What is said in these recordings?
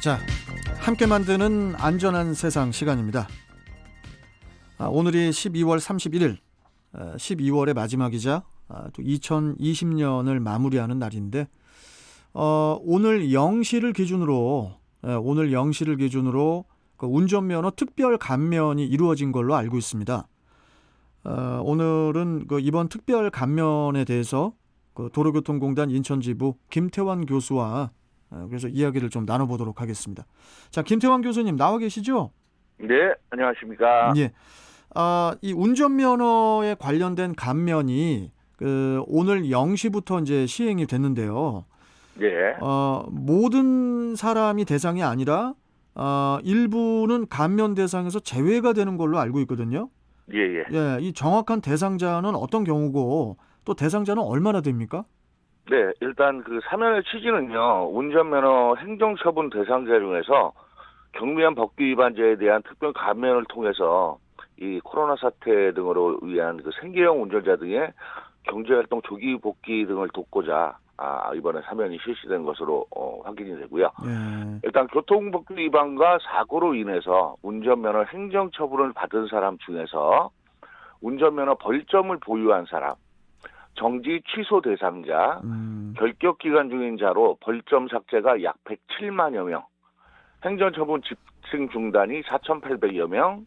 자, 함께 만드는 안전한 세상 시간입니다. 오늘이 12월 31일, 12월의 마지막이자 또 2020년을 마무리하는 날인데 오늘 0시를 기준으로 그 운전면허 특별 감면이 이루어진 걸로 알고 있습니다. 오늘은 이번 특별 감면에 대해서 도로교통공단 인천지부 김태환 교수와 그래서 이야기를 좀 나눠보도록 하겠습니다. 자, 김태환 교수님 나와 계시죠? 네, 안녕하십니까. 예. 이 운전면허에 관련된 감면이 오늘 0시부터 이제 시행이 됐는데요. 예. 모든 사람이 대상이 아니라 일부는 감면 대상에서 제외가 되는 걸로 알고 있거든요. 예, 예. 예, 이 정확한 대상자는 어떤 경우고 또 대상자는 얼마나 됩니까? 네, 일단 그 사면의 취지는요, 운전면허 행정처분 대상자 중에서 경미한 법규 위반자에 대한 특별 감면을 통해서 이 코로나 사태 등으로 위한 그 생계형 운전자 등의 경제활동 조기 복귀 등을 돕고자 이번에 사면이 실시된 것으로 확인이 되고요. 예. 일단 교통법규 위반과 사고로 인해서 운전면허 행정처분을 받은 사람 중에서 운전면허 벌점을 보유한 사람, 정지 취소 대상자, 결격 기간 중인 자로 벌점 삭제가 약 107만여 명, 행정처분 집행 중단이 4,800여 명,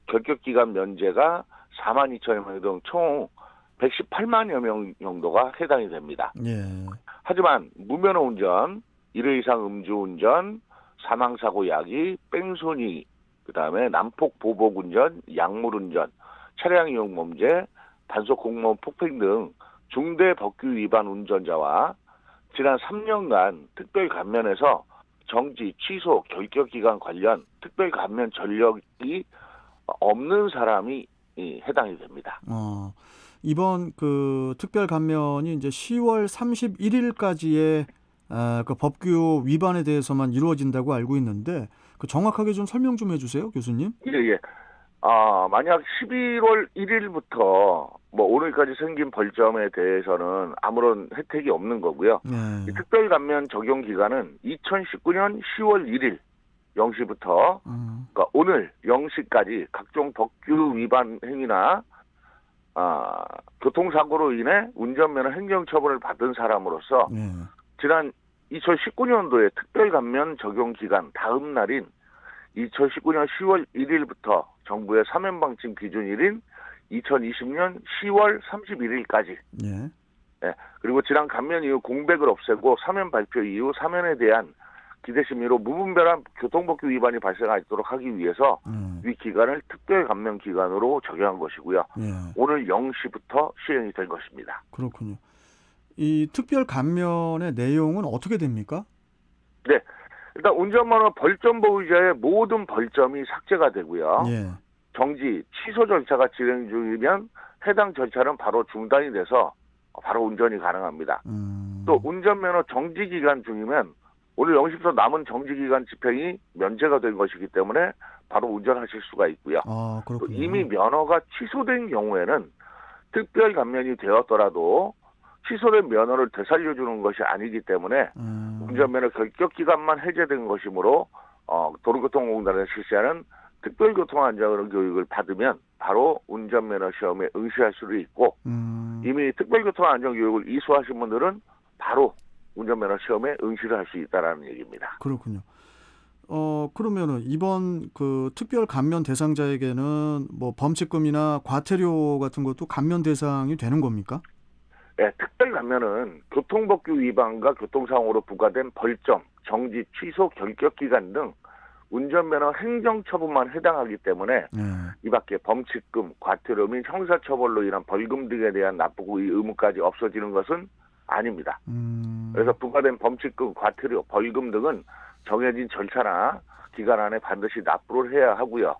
결격 기간 면제가 4만 2천여 명 등 총 118만여 명 정도가 해당이 됩니다. 예. 하지만 무면허 운전, 1회 이상 음주운전, 사망사고 야기, 뺑소니, 그다음에 난폭 보복 운전, 약물 운전, 차량 이용 범죄, 단속 공무원 폭행 등 중대 법규 위반 운전자와 지난 3년간 특별 감면에서 정지, 취소, 결격 기간 관련 특별 감면 전력이 없는 사람이 해당이 됩니다. 이번 그 특별 감면이 이제 10월 31일까지의 그 법규 위반에 대해서만 이루어진다고 알고 있는데 정확하게 좀 설명 좀 해주세요, 교수님. 예. 만약 11월 1일부터 오늘까지 생긴 벌점에 대해서는 아무런 혜택이 없는 거고요. 이 특별 감면 적용 기간은 2019년 10월 1일 0시부터 그러니까 오늘 0시까지 각종 법규 위반 행위나 교통사고로 인해 운전면허 행정처분을 받은 사람으로서 지난 2019년도에 특별 감면 적용 기간 다음 날인 2019년 10월 1일부터 정부의 사면 방침 기준일인 2020년 10월 31일까지. 그리고 지난 감면 이후 공백을 없애고 사면 발표 이후 사면에 대한 기대 심의로 무분별한 교통법규 위반이 발생하도록 하기 위해서 위 기간을 특별 감면 기간으로 적용한 것이고요. 오늘 0시부터 시행이 된 것입니다. 그렇군요. 이 특별 감면의 내용은 어떻게 됩니까? 네. 일단 운전면허 벌점 보유자의 모든 벌점이 삭제가 되고요. 정지, 취소 절차가 진행 중이면 해당 절차는 바로 중단이 돼서 바로 운전이 가능합니다. 또 운전면허 정지 기간 중이면 오늘 0시부터 남은 정지 기간 집행이 면제가 된 것이기 때문에 바로 운전하실 수가 있고요. 또 이미 면허가 취소된 경우에는 특별 감면이 되었더라도 취소된 면허를 되살려주는 것이 아니기 때문에 운전면허 결격 기간만 해제된 것이므로 도로교통공단에서 실시하는 특별교통안전교육을 받으면 바로 운전면허 시험에 응시할 수도 있고 이미 특별교통안전교육을 이수하신 분들은 바로 운전면허 시험에 응시를 할 수 있다라는 얘기입니다. 그렇군요. 그러면은 이번 그 특별 감면 대상자에게는 범칙금이나 과태료 같은 것도 감면 대상이 되는 겁니까? 네, 특별 감면은 교통법규 위반과 교통사고로 부과된 벌점, 정지, 취소, 결격 기간 등 운전면허 행정처분만 해당하기 때문에 이 밖에 범칙금, 과태료 및 형사처벌로 인한 벌금 등에 대한 납부 의무까지 없어지는 것은 아닙니다. 그래서 부과된 범칙금, 과태료, 벌금 등은 정해진 절차나 기간 안에 반드시 납부를 해야 하고요.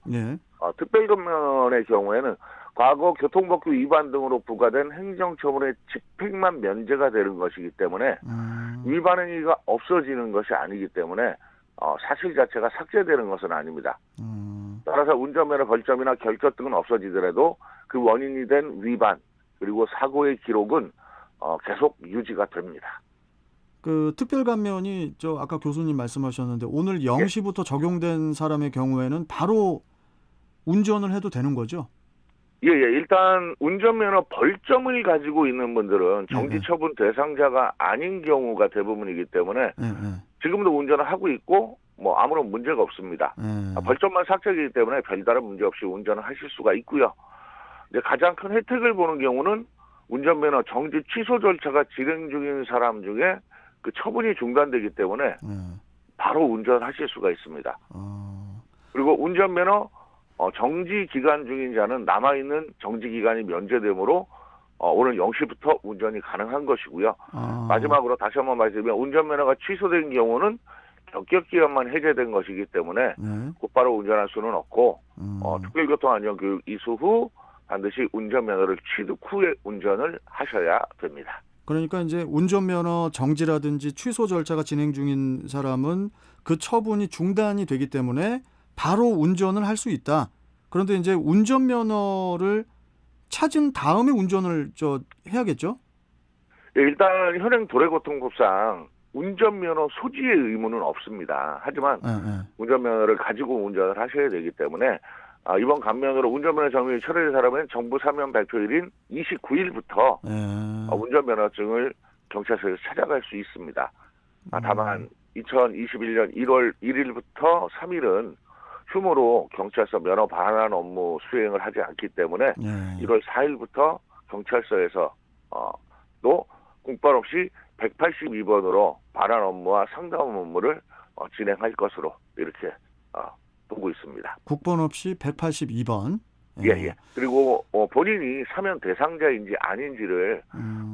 특별감면의 경우에는 과거 교통법규 위반 등으로 부과된 행정처분의 집행만 면제가 되는 것이기 때문에 위반 행위가 없어지는 것이 아니기 때문에 사실 자체가 삭제되는 것은 아닙니다. 따라서 운전면허 벌점이나 결격 등은 없어지더라도 그 원인이 된 위반 그리고 사고의 기록은 계속 유지가 됩니다. 그 특별 감면이 아까 교수님 말씀하셨는데 오늘 0시부터 적용된 사람의 경우에는 바로 운전을 해도 되는 거죠? 예, 일단 운전면허 벌점을 가지고 있는 분들은 정지 처분 대상자가 아닌 경우가 대부분이기 때문에 지금도 운전을 하고 있고 뭐 아무런 문제가 없습니다. 벌점만 삭제이기 때문에 별다른 문제 없이 운전을 하실 수가 있고요. 이제 가장 큰 혜택을 보는 경우는 운전면허 정지 취소 절차가 진행 중인 사람 중에 그 처분이 중단되기 때문에 바로 운전하실 수가 있습니다. 그리고 운전면허 정지 기간 중인 자는 남아있는 정지 기간이 면제되므로 오늘 0시부터 운전이 가능한 것이고요. 마지막으로 다시 한번 말씀드리면 운전면허가 취소된 경우는 적격 기간만 해제된 것이기 때문에 곧바로 운전할 수는 없고 특별교통안전교육 이수 후 반드시 운전면허를 취득 후에 운전을 하셔야 됩니다. 그러니까 이제 운전면허 정지라든지 취소 절차가 진행 중인 사람은 그 처분이 중단이 되기 때문에 바로 운전을 할 수 있다. 그런데 이제 운전면허를 찾은 다음에 운전을 해야겠죠? 예, 일단 현행 도로교통법상 운전면허 소지의 의무는 없습니다. 하지만 운전면허를 가지고 운전을 하셔야 되기 때문에 이번 감면으로 운전면허 정지 철회된 사람은 정부 사면 발표일인 29일부터 운전면허증을 경찰서에서 찾아갈 수 있습니다. 다만 2021년 1월 1일부터 3일은 휴무로 경찰서 면허 반환 업무 수행을 하지 않기 때문에 1월 4일부터 경찰서에서 또 국번 없이 182번으로 반환 업무와 상담 업무를 진행할 것으로 이렇게 보고 있습니다. 국번 없이 182번. 예. 그리고 본인이 사면 대상자인지 아닌지를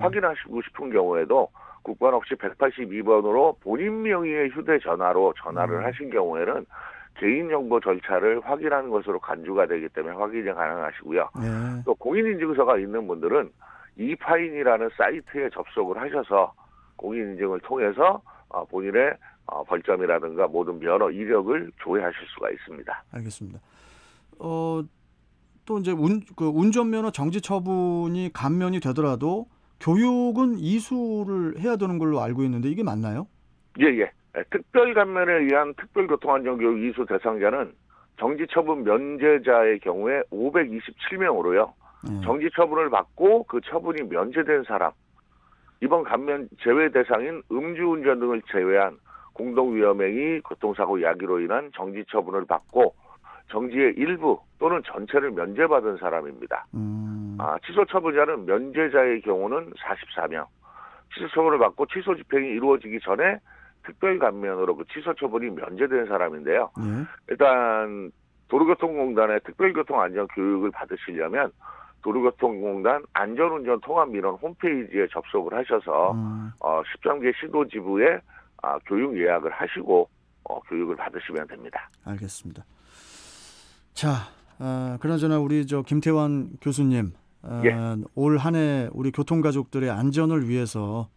확인하시고 싶은 경우에도 국번 없이 182번으로 본인 명의의 휴대전화로 전화를 하신 경우에는 개인정보 절차를 확인하는 것으로 간주가 되기 때문에 확인이 가능하시고요. 또 공인인증서가 있는 분들은 이파인이라는 사이트에 접속을 하셔서 공인인증을 통해서 본인의 벌점이라든가 모든 면허 이력을 조회하실 수가 있습니다. 알겠습니다. 또 이제 운전면허 정지 처분이 감면이 되더라도 교육은 이수를 해야 되는 걸로 알고 있는데 이게 맞나요? 예. 특별 감면에 의한 특별교통안전교육 이수 대상자는 정지 처분 면제자의 경우에 527명으로요. 정지 처분을 받고 그 처분이 면제된 사람, 이번 감면 제외 대상인 음주운전 등을 제외한 공동위험행위, 교통사고 야기로 인한 정지 처분을 받고 정지의 일부 또는 전체를 면제받은 사람입니다. 취소 처분자는 면제자의 경우는 44명, 취소 처분을 받고 취소 집행이 이루어지기 전에 특별 감면으로 그 취소 처분이 면제된 사람인데요. 일단 도로교통공단의 특별교통안전교육을 받으시려면 도로교통공단 안전운전 통합민원 홈페이지에 접속을 하셔서 10단계 시도지부에 교육 예약을 하시고 교육을 받으시면 됩니다. 알겠습니다. 자, 그나저나 우리 김태환 교수님, 올 한 해 우리 교통가족들의 안전을 위해서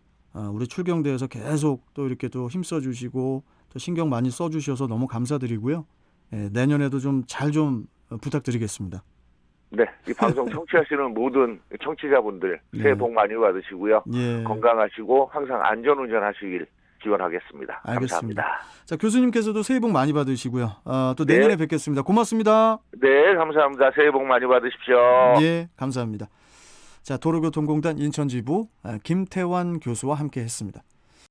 우리 출경대에서 계속 또 이렇게 또 힘써주시고 또 신경 많이 써주셔서 너무 감사드리고요. 내년에도 잘 부탁드리겠습니다. 네, 이 방송 청취하시는 모든 청취자분들 새해 복 많이 받으시고요. 건강하시고 항상 안전운전하시길 기원하겠습니다. 알겠습니다. 감사합니다. 자, 교수님께서도 새해 복 많이 받으시고요. 또 내년에 뵙겠습니다. 고맙습니다. 네, 감사합니다. 새해 복 많이 받으십시오. 예, 감사합니다. 자, 도로교통공단 인천지부 김태환 교수와 함께했습니다.